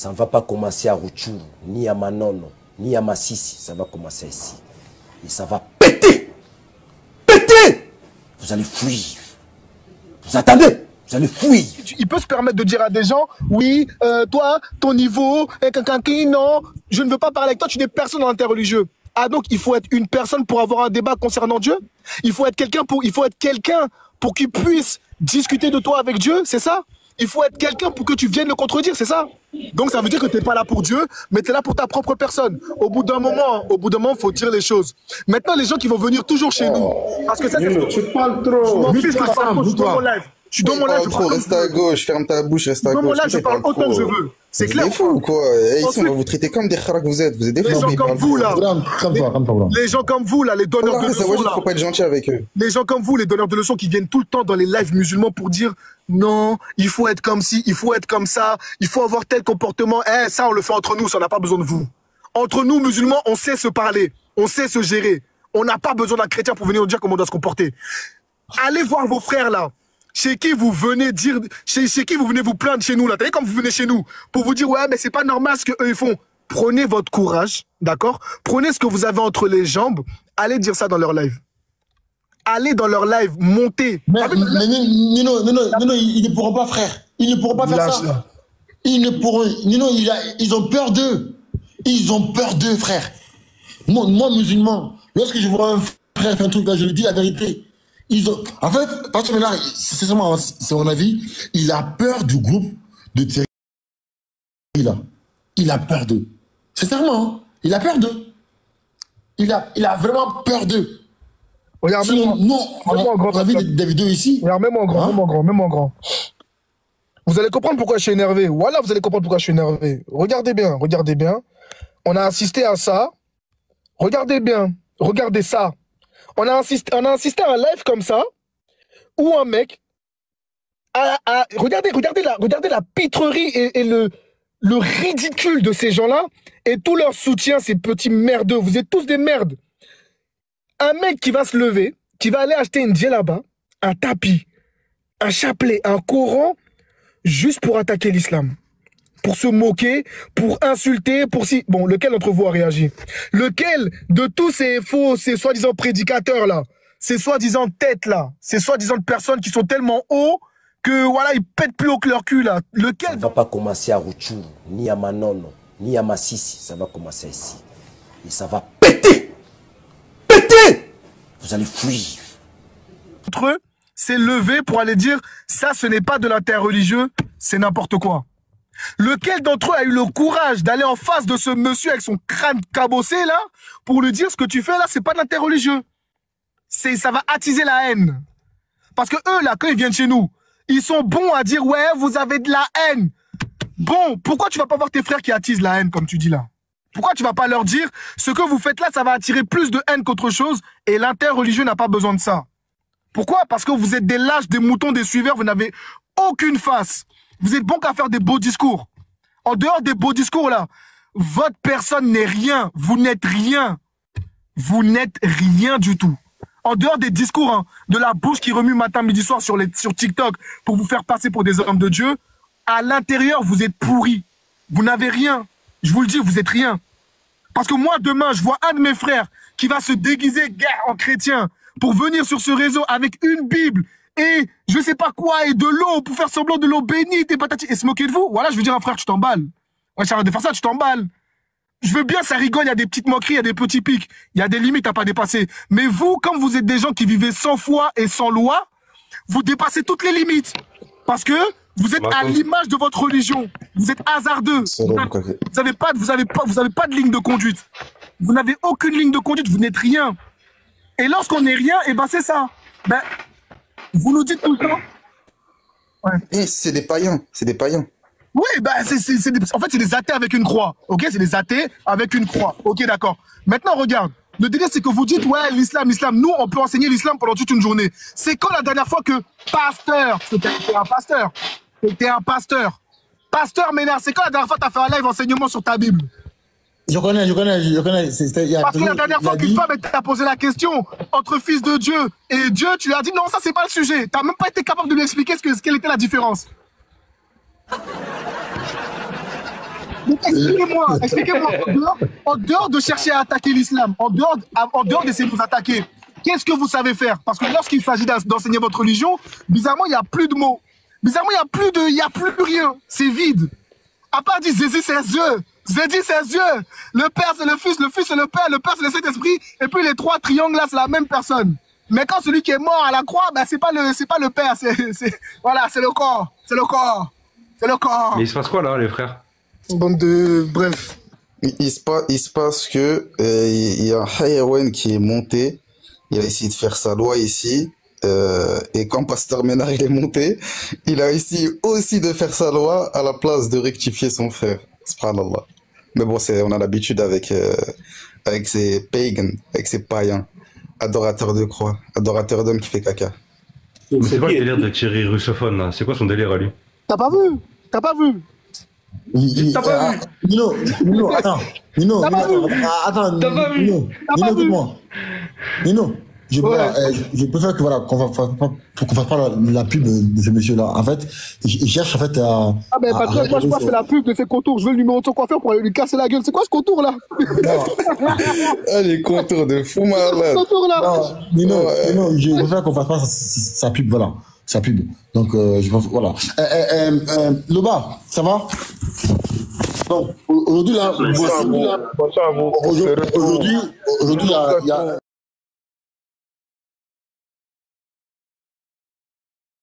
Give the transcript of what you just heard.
Ça ne va pas commencer à Rutshuru, ni à Manono, ni à Massissi. Ça va commencer ici. Et ça va péter. Péter. Vous allez fuir. Vous attendez? Vous allez fuir. Il peut se permettre de dire à des gens, oui, toi, ton niveau, non, je ne veux pas parler avec toi, tu n'es personne dans l'interreligieux. Ah, donc il faut être une personne pour avoir un débat concernant Dieu? Il faut être quelqu'un pour qu'il puisse discuter de toi avec Dieu, c'est ça? Il faut être quelqu'un pour que tu viennes le contredire, c'est ça? Donc ça veut dire que tu n'es pas là pour Dieu, mais tu es là pour ta propre personne. Au bout d'un moment, il faut dire les choses. Maintenant, les gens qui vont venir toujours chez nous, parce que ça, c'est... Tu parles trop. Je m'en fiche que je parle trop, je suis dans mon live. Je suis dans mon live, je parle reste à gauche, ferme ta bouche, reste à gauche. Dans mon live, je parle autant que je veux. C'est clair. Vous êtes fous ou quoi? Ici, on va vous traiter comme des khara que vous êtes. Vous êtes des Les gens comme vous, là. Les gens comme vous, là, les donneurs de leçons, là. Faut pas être gentil avec eux. Les gens comme vous, les donneurs de leçons qui viennent tout le temps dans les lives musulmans pour dire non, il faut être comme ci, il faut être comme ça, il faut avoir tel comportement. Eh, ça, on le fait entre nous, ça n'a pas besoin de vous. Entre nous, musulmans, on sait se parler, on sait se gérer. On n'a pas besoin d'un chrétien pour venir nous dire comment on doit se comporter. Allez voir vos frères, là. Chez qui vous venez dire, chez qui vous venez vous plaindre chez nous, là. Vous savez, comme vous venez chez nous, pour vous dire, ouais, mais c'est pas normal ce qu'eux ils font. Prenez votre courage, d'accord? Prenez ce que vous avez entre les jambes, allez dire ça dans leur live. Allez dans leur live, montez. Mais Nino, ils ne pourront pas, frère. Ils ne pourront pas faire ça. Ils ne pourront. Nino, ils ont peur d'eux. Ils ont peur d'eux, frère. Moi, musulman, lorsque je vois un frère faire un truc là, je lui dis la vérité. Ils ont... En fait, parce que là, c'est mon avis, il a peur du groupe de Thierry là. Il a peur d'eux. Sincèrement, hein, il a peur d'eux. Il a vraiment peur d'eux. Regarde, nous, on a vu des vidéos ici. Regarde, même en grand, même en grand. Vous allez comprendre pourquoi je suis énervé. Voilà, vous allez comprendre pourquoi je suis énervé. Regardez bien, regardez bien. On a assisté à ça. Regardez bien, regardez ça. On a assisté à un live comme ça, où un mec regardez la pitrerie et le ridicule de ces gens-là, et tout leur soutien, ces petits merdeux. Vous êtes tous des merdes. Un mec qui va se lever, qui va aller acheter une djellaba, un tapis, un chapelet, un Coran, juste pour attaquer l'islam. Pour se moquer, pour insulter, pour si... Bon, lequel d'entre vous a réagi? Lequel de tous ces faux, ces soi-disant prédicateurs là, ces soi-disant têtes là, ces soi-disant personnes qui sont tellement hauts que voilà, ils pètent plus haut que leur cul là. Lequel? Ça ne va pas commencer à Rutshuru, ni à Manono, ni à Massissi. Ça va commencer ici. Et ça va péter. Péter. Vous allez fuir. Entre eux, c'est levé pour aller dire ça, ce n'est pas de l'interreligieux, c'est n'importe quoi. Lequel d'entre eux a eu le courage d'aller en face de ce monsieur avec son crâne cabossé là pour lui dire ce que tu fais là, c'est pas de l'interreligieux. Ça va attiser la haine. Parce que eux là, quand ils viennent chez nous, ils sont bons à dire ouais, vous avez de la haine. Bon, pourquoi tu vas pas voir tes frères qui attisent la haine comme tu dis là? Pourquoi tu vas pas leur dire ce que vous faites là, ça va attirer plus de haine qu'autre chose et l'interreligieux n'a pas besoin de ça? Pourquoi? Parce que vous êtes des lâches, des moutons, des suiveurs, vous n'avez aucune face. Vous êtes bon qu'à faire des beaux discours. En dehors des beaux discours, là, votre personne n'est rien. Vous n'êtes rien. Vous n'êtes rien du tout. En dehors des discours, hein, de la bouche qui remue matin, midi, soir sur TikTok pour vous faire passer pour des hommes de Dieu, à l'intérieur, vous êtes pourris. Vous n'avez rien. Je vous le dis, vous êtes rien. Parce que moi, demain, je vois un de mes frères qui va se déguiser en chrétien pour venir sur ce réseau avec une Bible et je sais pas quoi, et de l'eau, pour faire semblant de l'eau bénite et patati, et se moquer de vous. Voilà, je veux dire à un frère, tu t'emballes. Ouais, arrête de faire ça, tu t'emballes. Je veux bien, ça rigole, il y a des petites moqueries, il y a des petits pics, il y a des limites à pas dépasser. Mais vous, comme vous êtes des gens qui vivez sans foi et sans loi, vous dépassez toutes les limites. Parce que vous êtes à l'image de votre religion. Vous êtes hasardeux. Vous n'avez pas de ligne de conduite. Vous n'avez aucune ligne de conduite, vous n'êtes rien. Et lorsqu'on n'est rien, et ben c'est ça. Ben, vous nous dites tout le temps. Ouais. Et c'est des païens, c'est des païens. Oui, bah en fait, c'est des athées avec une croix. Ok, c'est des athées avec une croix. Ok, d'accord. Maintenant, regarde. Le délire, c'est que vous dites, ouais, l'islam. Nous, on peut enseigner l'islam pendant toute une journée. C'est quand la dernière fois que pasteur, c'était un pasteur. C'était un pasteur. Pasteur Ménard, c'est quand la dernière fois que tu as fait un live enseignement sur ta Bible? Je connais. Parce que la dernière fois qu'une femme t'a posé la question entre fils de Dieu et Dieu, tu lui as dit non, ça c'est pas le sujet. T'as même pas été capable de lui expliquer quelle était la différence. Donc expliquez-moi, en dehors de chercher à attaquer l'islam, en dehors d'essayer de vous attaquer, qu'est-ce que vous savez faire? Parce que lorsqu'il s'agit d'enseigner votre religion, bizarrement, il n'y a plus de mots. Bizarrement, il n'y a plus rien. C'est vide. À part dire Jésus, c'est Dieu. Jésus, c'est Dieu. Le Père, c'est le Fils c'est le Père c'est le Saint-Esprit. Et puis les trois triangles, là, c'est la même personne. Mais quand celui qui est mort à la croix, ben, c'est pas le Père. Voilà, c'est le corps. C'est le corps. C'est le corps. Mais il se passe quoi, là, les frères? Bande de... Bref. Il se passe que il y a un Hayawan qui est monté. Il a essayé de faire sa loi ici. Et quand Pasteur Ménard il est monté, il a essayé aussi de faire sa loi à la place de rectifier son frère. Subhanallah. Mais bon, on a l'habitude avec ces pagans, avec ces païens, adorateurs de croix, adorateurs d'hommes qui fait caca. C'est quoi le délire de Thierry russophone, là? C'est quoi son délire à lui? T'as pas vu? T'as pas vu? T'as pas vu? Nino, attends. Nino, écoute-moi. Nino, je préfère que voilà qu'on fasse pas la pub de ce monsieur-là. En fait, il cherche en fait à. Ah ben Patrick, moi je passe la pub de ses contours. Je veux le numéro de son coiffeur pour aller lui casser la gueule. C'est quoi ce contour là? Ah, les contours de fou malade. Contour là. Nino, je préfère qu'on fasse pas sa pub, voilà. Sa pub. Donc je pense voilà. Loba, ça va? Bon, aujourd'hui là. Bonsoir à vous. Aujourd'hui, il y a